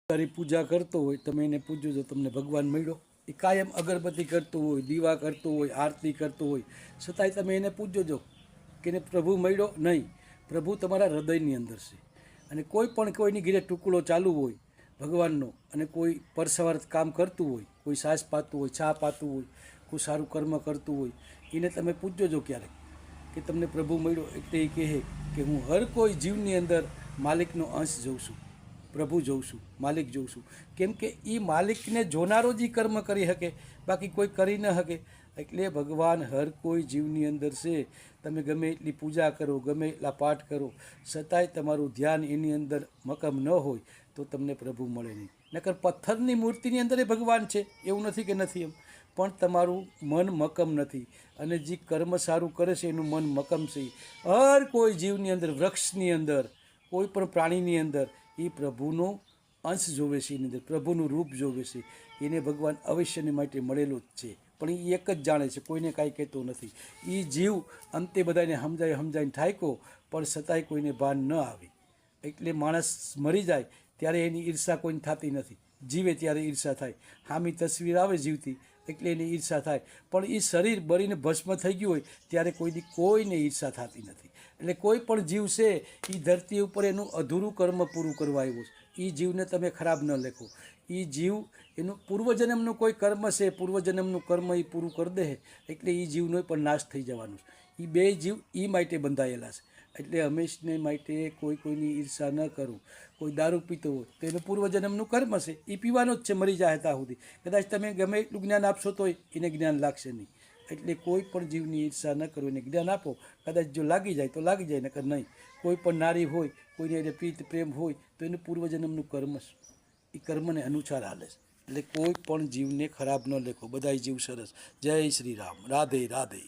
તારી પૂજા કરતો હોય તમે એને પૂજો જો તમને ભગવાન મળ્યો। એ કાયમ અગરબત્તી કરતો હોય, દીવા કરતો હોય, આરતી કરતો હોય, છતાંય તમે એને પૂજો જો કે એને પ્રભુ મળ્યો નહીં। પ્રભુ તમારા હૃદયની અંદર છે। અને કોઈ પણ કોઈની ઘરે ટુકડો ચાલુ હોય ભગવાનનો, અને કોઈ પરસવાર કામ કરતું હોય, કોઈ સાસ પાતું હોય, ચા પાતું હોય, કોઈ સારું કર્મ કરતું હોય, એને તમે પૂજો જો ક્યારેક કે તમને પ્રભુ મળ્યો। એટલે એ કહે કે હું હર કોઈ જીવની અંદર માલિકનો અંશ જોઉં છું, પ્રભુ જોઉં છું, માલિક જોઉં છું। કેમ કે એ માલિકને જોનારો જ કર્મ કરી શકે, બાકી કોઈ કરી ન શકે। એટલે ભગવાન હર કોઈ જીવની અંદર છે। તમે ગમે એટલી પૂજા કરો, ગમે એટલા પાઠ કરો, છતાંય તમારું ધ્યાન એની અંદર મકમ ન હોય તો તમને પ્રભુ મળે નહીં। નકર પથ્થરની મૂર્તિની અંદર એ ભગવાન છે, એવું નથી કે નથી એમ, પણ તમારું મન મકમ નથી। અને જે કર્મ સારું કરે છે એનું મન મકમ છે। હર કોઈ જીવની અંદર, વૃક્ષની અંદર, કોઈ પણ પ્રાણીની અંદર એ પ્રભુનો અંશ જોવે છે, એની અંદર પ્રભુનું રૂપ જોવે છે। એને ભગવાન અવશ્યને માટે મળેલો જ છે, પણ એ એક જ જાણે છે, કોઈને કાંઈ કહેતો નથી। એ જીવ અંતે બધાને સમજાઈને ઠાયકો, પણ છતાંય કોઈને ભાન ન આવે। એટલે માણસ મરી જાય ત્યારે એની ઈર્ષા કોઈને થતી નથી, જીવે ત્યારે ઈર્ષા થાય। સામી તસવીર આવે જીવતી એટલે એની ઈર્ષા થાય, પણ એ શરીર બળીને ભસ્મ થઈ ગયું હોય ત્યારે કોઈને ઈર્ષા થતી નથી। એટલે કોઈ પણ જીવ છે એ ધરતી ઉપર એનું અધૂરું કર્મ પૂરું કરવા આવ્યો છે। એ જીવને તમે ખરાબ ન લેખો। એ જીવ એનું પૂર્વજન્મનું કોઈ કર્મ છે, પૂર્વજન્મનું કર્મ એ પૂરું કરી દે એટલે એ જીવનો પણ નાશ થઈ જવાનો છે। એ બે જીવ એ માટે બંધાયેલા છે। એટલે હંમેશને માટે કોઈની ઈર્ષા ન કરું। કોઈ દારૂ પીતો હોય તો એનું પૂર્વજન્મનું કર્મ છે, એ પીવાનો જ છે મરી જાય ત્યાં સુધી। કદાચ તમે ગમે એટલું જ્ઞાન આપશો તોય એને જ્ઞાન લાગશે નહીં। એટલે કોઈ પણ જીવની ઈર્ષા ન કરો, એને જ્ઞાન આપો। કદાચ જો લાગી જાય તો લાગી જાય, નકર નહીં। કોઈ પણ નારી હોય, કોઈને એને પ્રીત પ્રેમ હોય તો એનું પૂર્વજન્મનું કર્મ છે, એ કર્મને અનુસાર હાલે છે। એટલે કોઈ પણ જીવને ખરાબ ન લેખો, બધાય જીવ સરસ। જય શ્રી રામ, રાધે રાધે।